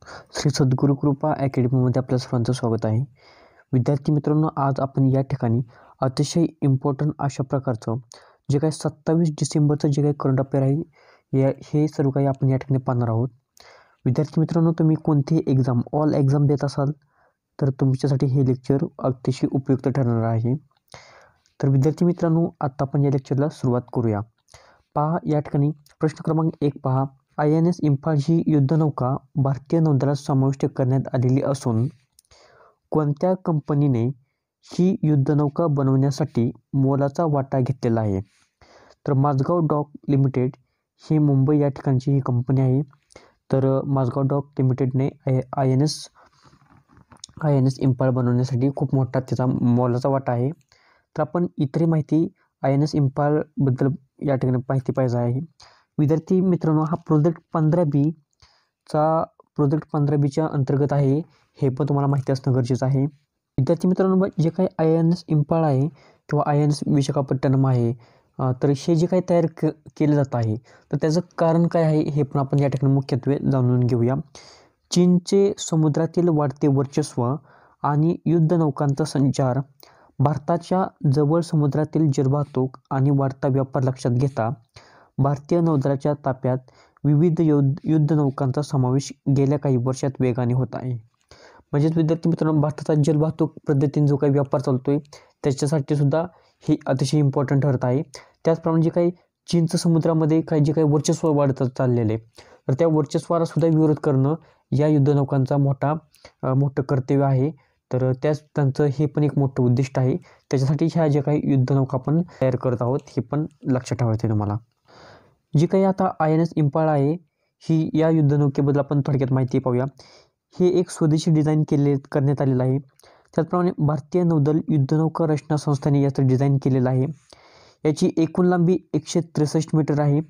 श्री सद्गुरू कृपा अकॅडमीमध्ये आपल्या सर्वांचं स्वागत आहे. विद्यार्थी मित्रांनो, आज आपण या ठिकाणी अतिशय इम्पॉर्टंट अशा प्रकारचं जे काही 27 डिसेंबरचं जे काही करंट अफेअर आहे हे सर्व काही आपण या ठिकाणी पाहणार आहोत. विद्यार्थी मित्रांनो, तुम्ही कोणतीही एक्झाम ऑल एक्झाम देत असाल तर तुमच्यासाठी हे लेक्चर अतिशय उपयुक्त ठरणार आहे. तर विद्यार्थी मित्रांनो, आता आपण या लेक्चरला सुरुवात करूया. पहा या ठिकाणी प्रश्न क्रमांक 1 पहा. INS इम्फाळ ही युद्धनौका भारतीय नौदलात समाविष्ट करण्यात आलेली असून कोणत्या कंपनीने ही युद्धनौका बनवण्यासाठी मोलाचा वाटा घेतलेला आहे? तर माझगाव डॉक लिमिटेड ही मुंबई या ठिकाणची ही कंपनी आहे. तर माझगाव डॉक लिमिटेडने INS इम्फाळ बनवण्यासाठी खूप मोठा त्याचा मोलाचा वाटा आहे. तर आपण इतरही माहिती INS इम्फाळबद्दल या ठिकाणी माहिती पाहिजे आहे. विद्यार्थी मित्रांनो, हा प्रोजेक्ट 15B च्या अंतर्गत आहे, हे पण तुम्हाला माहिती असणं गरजेचं आहे. विद्यार्थी मित्रांनो, जे काही INS इम्फाळ आहे किंवा INS विशाखापट्टणम आहे, तर हे जे काही तयार केलं जात आहे तर त्याचं कारण काय आहे हे पण आपण या ठिकाणी मुख्यत्वे जाणून घेऊया. चीनचे समुद्रातील वाढते वर्चस्व आणि युद्धनौकांचा संचार, भारताच्या जवळ समुद्रातील जलवाहतूक आणि वाढता व्यापार लक्षात घेता भारतीय नौदलाच्या ताफ्यात विविध युद्धनौकांचा समावेश गेल्या काही वर्षात वेगाने होत आहे. म्हणजेच विद्यार्थी मित्रांनो, भारताचा जलवाहतूक पद्धतीने जो काही व्यापार चालतोय त्याच्यासाठी सुद्धा हे अतिशय इम्पॉर्टंट ठरत आहे. त्याचप्रमाणे जे काही चीनचं समुद्रामध्ये जे काही वर्चस्व वाढत चाललेले, तर त्या वर्चस्वाला सुद्धा विरोध करणं या युद्धनौकांचा मोठं कर्तव्य आहे. तर त्यांचं हे पण एक मोठं उद्दिष्ट आहे. त्याच्यासाठी ह्या ज्या काही युद्धनौका आपण तयार करत आहोत हे पण लक्षात ठेवायचं आहे तुम्हाला. जी काही आता INS इम्फाळ आहे ही या युद्धनौकेबद्दल आपण थोडक्यात माहिती पाहूया. हे एक स्वदेशी डिझाईन करण्यात आलेलं आहे. त्याचप्रमाणे भारतीय नौदल युद्धनौका रचना संस्थेने याचं डिझाईन केलेलं आहे. याची एकूण लांबी 163 मीटर आहे.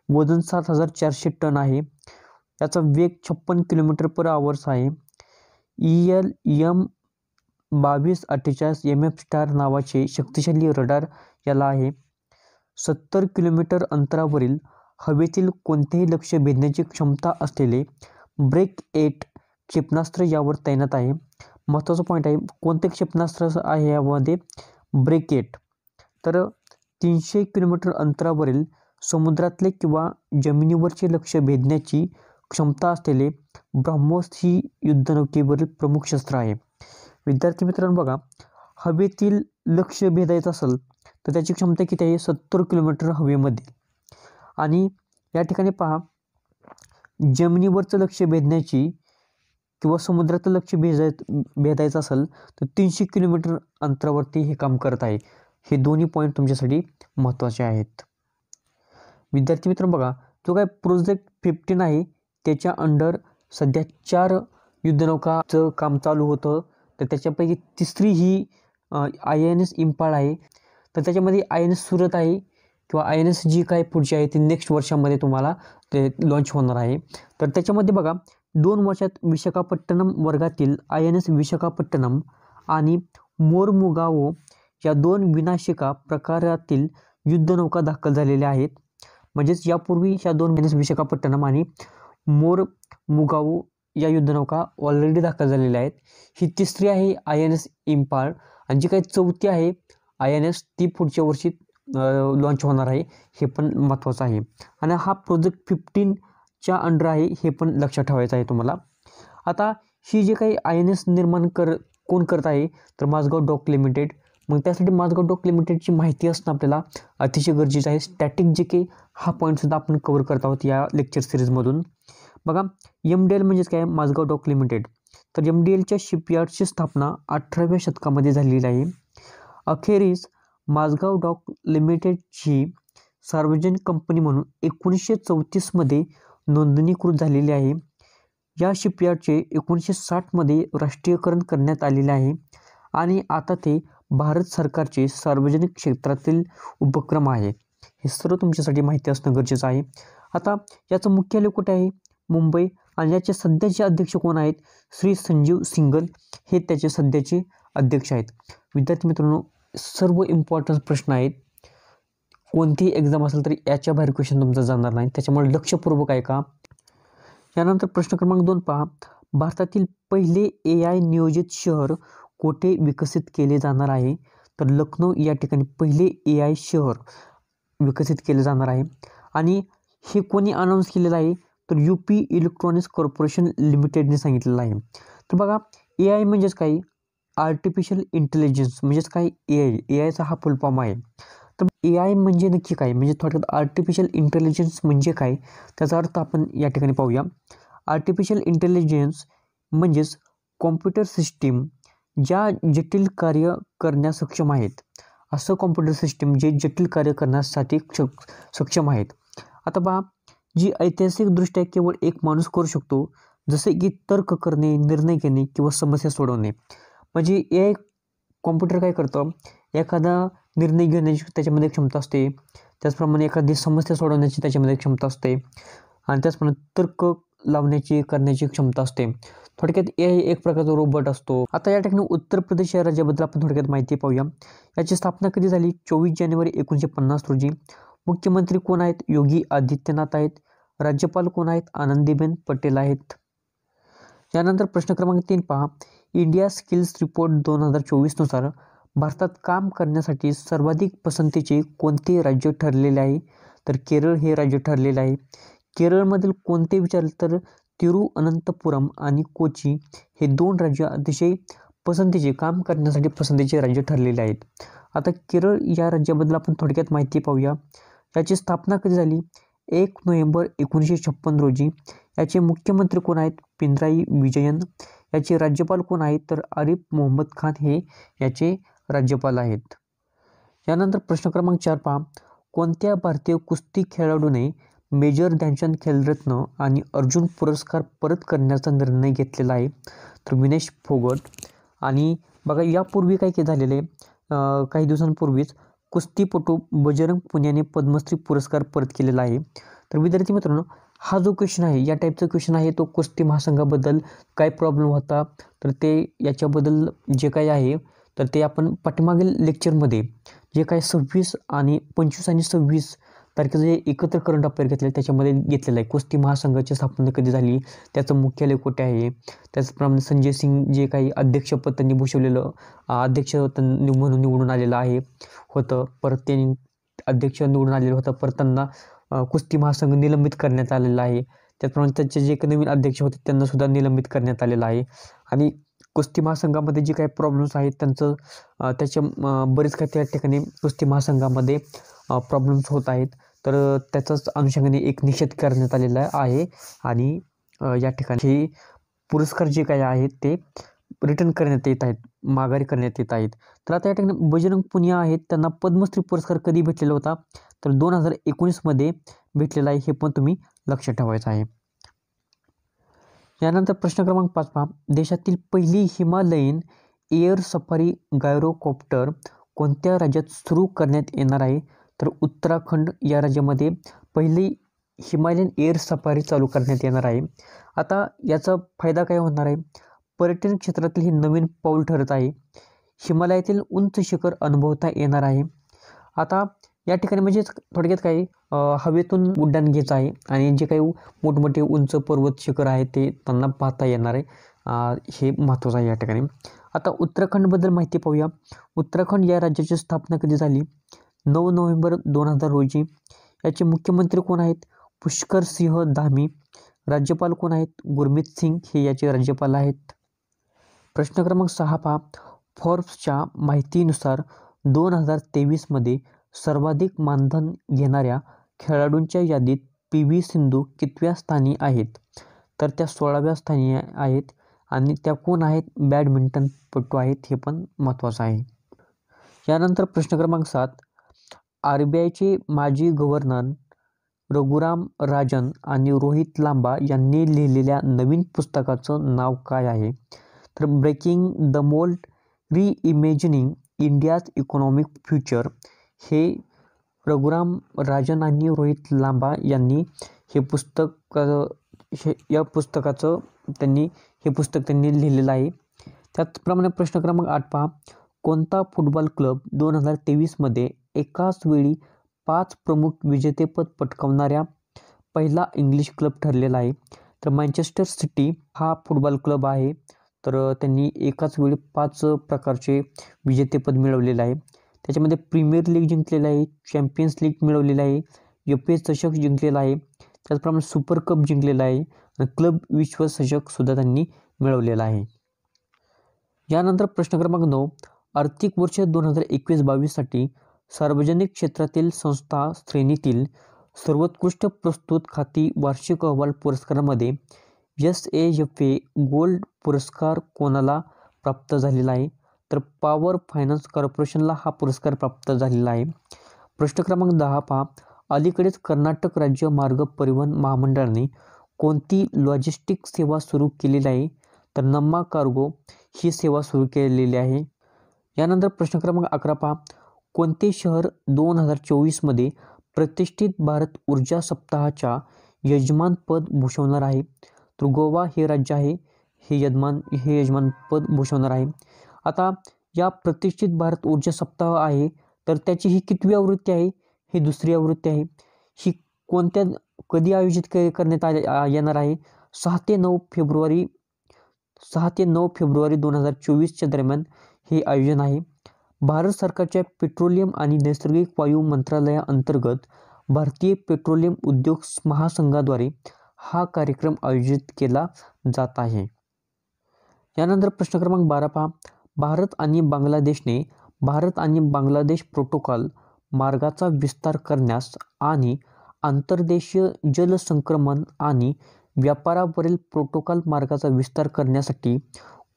वजन 7400 टन आहे. याचा वेग 56 km/h आहे. ELM-2248 MF स्टार नावाचे शक्तिशाली रडार याला आहे. 70 किलोमीटर अंतरावरील हवेतील कोणतेही लक्ष भेदण्याची क्षमता असलेले ब्रेक 8 क्षेपणास्त्र यावर तैनात आहे. महत्त्वाचा पॉईंट आहे, कोणते क्षेपणास्त्र आहे यामध्ये? ब्रेक 8. तर 300 किलोमीटर अंतरावरील समुद्रातले किंवा जमिनीवरचे लक्ष भेदण्याची क्षमता असलेले ब्रह्मोस ही युद्धनौकेवरील प्रमुख शस्त्र आहे. विद्यार्थी मित्रांनो बघा, हवेतील लक्ष भेदायचं असेल तर त्याची क्षमता किती आहे? 70 किलोमीटर हवेमध्ये. आणि या ठिकाणी पहा, जमिनीवरचं लक्ष भेदण्याची किंवा समुद्राचं लक्ष भेदायचं असेल तर 300 किलोमीटर अंतरावरती हे काम करत आहे. हे दोन्ही पॉईंट तुमच्यासाठी महत्त्वाचे आहेत. विद्यार्थी मित्रांनो बघा, जो काय प्रोजेक्ट 15 आहे त्याच्या अंडर सध्या 4 युद्धनौकाचं काम चालू होतं. तर त्याच्यापैकी तिसरी ही INS इम्फाळ आहे. तर त्याच्यामध्ये INS सुरत आहे किंवा INS जी काय पुढची आहे ती नेक्स्ट वर्षामध्ये तुम्हाला ते लॉन्च होणार आहे. तर त्याच्यामध्ये बघा, 2 वर्षात विशाखापट्टणम वर्गातील INS विशाखापट्टणम आणि मोरमुगाओ या 2 विनाशिका प्रकारातील युद्धनौका दाखल झालेल्या आहेत. म्हणजेच यापूर्वी ह्या 2 INS विशाखापट्टणम आणि मोरमुगाओ या युद्धनौका ऑलरेडी दाखल झालेल्या आहेत. ही तिसरी आहे INS इम्फाळ, आणि जी काही चौथी आहे INS ती पुढच्या वर्षी लॉन्च होणार आहे. हे पण महत्त्वाचं आहे. आणि हा प्रोजेक्ट 15च्या अंडर आहे, हे पण लक्षात ठेवायचं आहे तुम्हाला. आता ही जे काही INS निर्माण कोण करत आहे? तर माझगाव डॉक लिमिटेड. मग त्यासाठी माझगाव डॉक लिमिटेडची माहिती असणं आपल्याला अतिशय गरजेचं आहे. स्टॅटिक JK हा पॉईंटसुद्धा आपण कव्हर करत आहोत या लेक्चर सिरीजमधून. बघा, MDL म्हणजेच काय? Mazagon dock limited. तर MDLच्या शिपयार्डची स्थापना 18व्या शतकामध्ये झालेली आहे. अखेरीस माझगाव डॉक लिमिटेडची सार्वजनिक कंपनी म्हणून 1934 मध्ये नोंदणीकृत झालेली आहे. या शिपयार्डचे 1960 राष्ट्रीयकरण करण्यात आलेले आहे आणि आता ते भारत सरकारचे सार्वजनिक क्षेत्रातील उपक्रम आहे. हे सर्व तुमच्यासाठी माहिती असणं गरजेचं आहे. आता याचं मुख्यालय कुठे आहे? मुंबई. आणि याचे सध्याचे अध्यक्ष कोण आहेत? श्री संजीव सिंगल हे त्याचे सध्याचे अध्यक्ष आहेत. विद्यार्थी मित्रांनो, सर्व इम्पॉर्टंट प्रश्न आहेत. कोणतीही एक्झाम असेल तरी याच्या बाहेर क्वेश्चन तुमचा जाणार नाही, त्याच्यामुळे लक्षपूर्वक ऐका. यानंतर प्रश्न क्रमांक 2 पहा. भारतातील पहिले AI नियोजित शहर कोठे विकसित केले जाणार आहे? तर लखनौ या ठिकाणी पहिले AI शहर विकसित केले जाणार आहे. आणि हे कोणी अनाऊन्स केलेलं आहे? तर UP इलेक्ट्रॉनिक्स कॉर्पोरेशन लिमिटेडने सांगितलेलं आहे. तर बघा, AI म्हणजेच काय? आर्टिफिशियल इंटेलिजन्स म्हणजेच काय? AIचा हा फुल फॉर्म आहे. तर AI म्हणजे नक्की काय? म्हणजे थोडक्यात आर्टिफिशियल इंटेलिजन्स म्हणजे काय? त्याचा अर्थ आपण या ठिकाणी पाहूया. आर्टिफिशियल इंटेलिजन्स म्हणजेच कॉम्प्युटर सिस्टीम ज्या जटिल कार्य करण्यास सक्षम आहेत. असं कॉम्प्युटर सिस्टीम जे जटिल कार्य करण्यासाठी सक्षम आहेत. आता पहा, जी ऐतिहासिकदृष्ट्या केवळ एक माणूस करू शकतो, जसे की तर्क करणे, निर्णय घेणे किंवा समस्या सोडवणे. म्हणजे AI कॉम्प्युटर काय करतं? एखादा निर्णय घेण्याची त्याच्यामध्ये क्षमता असते, त्याचप्रमाणे एखादी समस्या सोडवण्याची त्याच्यामध्ये क्षमता असते, आणि त्याचप्रमाणे तर्क लावण्याची करण्याची क्षमता असते. थोडक्यात AI एक प्रकारचा रोबोट असतो. आता या ठिकाणी उत्तर प्रदेश या राज्याबद्दल आपण थोडक्यात माहिती पाहूया. याची स्थापना कधी झाली? 24 जानेवारी 1950 रोजी. मुख्यमंत्री कोण आहेत? योगी आदित्यनाथ आहेत. राज्यपाल कोण आहेत? आनंदीबेन पटेल आहेत. यानंतर प्रश्न क्रमांक 3 पहा. इंडिया स्किल्स रिपोर्ट 2024 नुसार भारतात काम करण्यासाठी सर्वाधिक पसंतीचे कोणते राज्य ठरलेले आहे? तर केरळ हे राज्य ठरलेले आहे. केरळमधील कोणते विचारले तर तिरुअनंतपुरम आणि कोची हे 2 राज्य अतिशय पसंतीचे काम करण्यासाठी पसंतीचे राज्य ठरलेले आहेत. आता केरळ या राज्याबद्दल आपण थोडक्यात माहिती पाहूया. याची स्थापना कधी झाली? 1 नोव्हेंबर 1956 रोजी. याचे मुख्यमंत्री कोण आहेत? पिनराई विजयन. याचे राज्यपाल कोण आहेत? तर आरिफ मोहम्मद खान हे याचे राज्यपाल आहेत. यानंतर प्रश्न क्रमांक 4 पहा. कोणत्या भारतीय कुस्ती खेळाडूने मेजर ध्यानचंद खेलरत्न आणि अर्जुन पुरस्कार परत करण्याचा निर्णय घेतलेला आहे? तर विनेश फोगट. आणि बघा, यापूर्वी काय झालेलं आहे? काही दिवसांपूर्वीच कुस्तीपटू बजरंग पुनियाने पद्मश्री पुरस्कार परत केलेला आहे. तर विद्यार्थी मित्रांनो, हा जो क्वेश्चन आहे, या टाईपचा क्वेश्चन आहे, तो कुस्ती महासंघाबद्दल काय प्रॉब्लेम होता, तर ते याच्याबद्दल जे काही आहे तर ते आपण पाठीमागील लेक्चरमध्ये जे काही 26 आणि 25 आणि 26 तारखेचं जे एकत्र करंट अफेअर घेतले त्याच्यामध्ये घेतलेलं आहे. कुस्ती महासंघाची स्थापना कधी झाली, त्याचं मुख्यालय कुठे आहे, त्याचप्रमाणे संजय सिंग जे काही अध्यक्षपद त्यांनी भूषवलेलं अध्यक्ष म्हणून निवडून आलेलं आहे होतं. परत त्यांनी अध्यक्ष निवडून आलेलं होतं. परत त्यांना कुस्ती महासंघ निलंबित करण्यात आलेला आहे. त्याचप्रमाणे त्याचे जे काही नवीन अध्यक्ष होते त्यांना सुद्धा निलंबित करण्यात आलेलं आहे. आणि कुस्ती महासंघामध्ये जे काही प्रॉब्लेम्स आहेत त्यांचं बरेच काही त्या ठिकाणी कुस्ती महासंघामध्ये प्रॉब्लेम्स होत आहेत. तर त्याचाच अनुषंगाने एक निषेध करण्यात आलेला आहे. आणि या ठिकाणी पुरस्कार जे काही आहेत ते रिटर्न करण्यात येत आहेत, माघारी करण्यात येत आहेत. तर आता या ठिकाणी बजरंग पुनिया आहेत, त्यांना पद्मश्री पुरस्कार कधी भेटलेला होता? तर 2019 मध्ये भेटलेला आहे. हे पण तुम्ही लक्षात ठेवायचं आहे. यानंतर प्रश्न क्रमांक 5 पहा. देशातील पहिली हिमालयन एअर सफारी गायरोकॉप्टर कोणत्या राज्यात सुरू करण्यात येणार आहे? तर उत्तराखंड या राज्यामध्ये पहिली हिमालयन एअर सफारी चालू करण्यात येणार आहे. आता याचा फायदा काय होणार आहे? पर्यटन क्षेत्रातील हे नवीन पाऊल ठरत आहे. हिमालयातील उंच शिखर अनुभवता येणार आहे. आता या ठिकाणी म्हणजे थोडक्यात काय, हवेतून उड्डाण घ्यायचं आहे आणि जे काही मोठमोठे उंच पर्वत शिखर आहे ते त्यांना पाहता येणार आहे. हे महत्त्वाचं आहे या ठिकाणी. आता उत्तराखंडबद्दल माहिती पाहूया. उत्तराखंड या राज्याची स्थापना कधी झाली? 9 नोव्हेंबर 2000 रोजी. याचे मुख्यमंत्री कोण आहेत? पुष्कर सिंह धामी. राज्यपाल कोण आहेत? गुरमीत सिंग हे याचे राज्यपाल आहेत. प्रश्न क्रमांक 6 पहा. फॉर्ब्सच्या माहितीनुसार 2023 मध्ये सर्वाधिक मानधन घेणाऱ्या खेळाडूंच्या यादीत PV सिंधू कितव्या स्थानी आहेत? तर त्या 16व्या स्थानी आहेत. आणि त्या कोण आहेत? बॅडमिंटनपटू आहेत. हे पण महत्त्वाचं आहे. यानंतर प्रश्न क्रमांक 7. RBIचे माजी गव्हर्नर रघुराम राजन आणि रोहित लांबा यांनी लिहिलेल्या नवीन पुस्तकाचं नाव काय आहे? तर breaking the mould, reimagining India's economic future. हे रघुराम राजन आणि रोहित लांबा यांनी हे पुस्तक त्यांनी लिहिलेलं आहे. त्याचप्रमाणे प्रश्न क्रमांक 8 पहा. कोणता फुटबॉल क्लब 2023 मध्ये एकाच वेळी 5 प्रमुख विजेतेपद पटकावणाऱ्या पहिला इंग्लिश क्लब ठरलेला आहे? तर मँचेस्टर सिटी हा फुटबॉल क्लब आहे. तर त्यांनी एकाच वेळी 5 प्रकारचे विजेतेपद मिळवलेलं आहे. त्याच्यामध्ये प्रीमियर लीग जिंकलेलं आहे, चॅम्पियन्स लीग मिळवलेलं आहे, FA चषक जिंकलेला आहे, त्याचप्रमाणे सुपर कप जिंकलेला आहे आणि क्लब विश्वचषक सुद्धा त्यांनी मिळवलेला आहे. यानंतर प्रश्न क्रमांक 9, आर्थिक वर्ष 2021-22साठी सार्वजनिक क्षेत्रातील संस्था श्रेणीतील सर्वोत्कृष्ट प्रस्तुत खाती वार्षिक अहवाल पुरस्कारामध्ये SAFA गोल्ड पुरस्कार कोणाला प्राप्त झालेला आहे? तर पॉवर फायनान्स कॉर्पोरेशनला हा पुरस्कार प्राप्त झालेला आहे. प्रश्न क्रमांक 10 पहा, अलीकडेच कर्नाटक राज्य मार्ग परिवहन महामंडळाने कोणती लॉजिस्टिक सेवा सुरू केलेली आहे? तर नम्मा कार्गो ही सेवा सुरू केलेली आहे. यानंतर प्रश्न क्रमांक 11 पहा, कोणते शहर 2024मध्ये प्रतिष्ठित भारत ऊर्जा सप्ताहाच्या यजमानपद भूषवणार आहे? तर गोवा हे राज्य आहे, हे यजमानपद भूषवणार आहे. आता या प्रतिष्ठित भारत ऊर्जा सप्ताह आहे, तर त्याची ही कितवी आवृत्ती आहे? ही दुसरी आवृत्ती आहे. ही कधी आयोजित करण्यात येणार आहे? 6 ते 9 फेब्रुवारी 2024च्या दरम्यान हे आयोजन आहे. भारत सरकारच्या पेट्रोलियम आणि नैसर्गिक वायू मंत्रालयाअंतर्गत भारतीय पेट्रोलियम उद्योग महासंघाद्वारे हा कार्यक्रम आयोजित केला जात आहे. यानंतर प्रश्न क्रमांक 12 पहा, भारत आणि बांगलादेश प्रोटोकॉल मार्गाचा विस्तार करण्यास आणि आंतरदेशीय जल संक्रमण आणि व्यापारावरील प्रोटोकॉल मार्गाचा विस्तार करण्यासाठी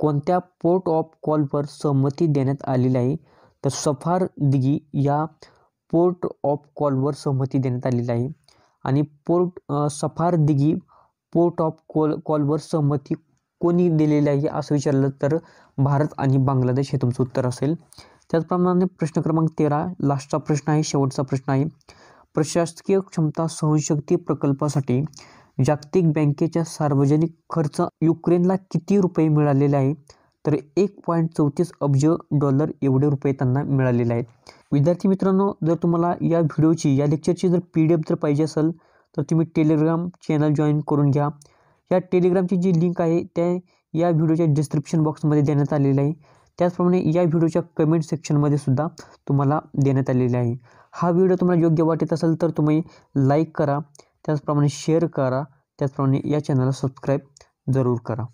कोणत्या पोर्ट ऑफ कॉलवर सहमती देण्यात आलेली आहे? तर सफार दिघी या पोर्ट ऑफ कॉलवर सहमती देण्यात आलेली आहे. आणि सफार दिघी पोर्ट ऑफ कॉलवर सहमती कोणी दिलेली आहे असं विचारलं तर भारत आणि बांगलादेश हे तुमचं उत्तर असेल. त्याचप्रमाणे प्रश्न क्रमांक 13 लास्टचा प्रश्न आहे, शेवटचा प्रश्न आहे. प्रशासकीय क्षमता सहनशक्ती प्रकल्पासाठी जागतिक बँकेच्या सार्वजनिक खर्च युक्रेनला किती रुपये मिळालेले आहे? तर $1.34 अब्ज एवढे रुपये त्यांना मिळालेले आहेत. विद्यार्थी मित्रांनो, जर तुम्हाला या लेक्चरची जर PDF जर पाहिजे असेल तर तुम्ही टेलिग्राम चॅनल जॉईन करून घ्या. या टेलिग्रामची जी लिंक आहे त्या या व्हिडिओच्या डिस्क्रिप्शन बॉक्समध्ये देण्यात आलेली आहे. त्याचप्रमाणे या व्हिडिओच्या कमेंट सेक्शनमध्ये सुद्धा तुम्हाला देण्यात आलेले आहे. हा व्हिडिओ तुम्हाला योग्य वाटत असेल तर तुम्ही लाईक करा, त्याचप्रमाणे शेअर करा, त्याचप्रमाणे या चॅनलला सबस्क्राईब जरूर करा.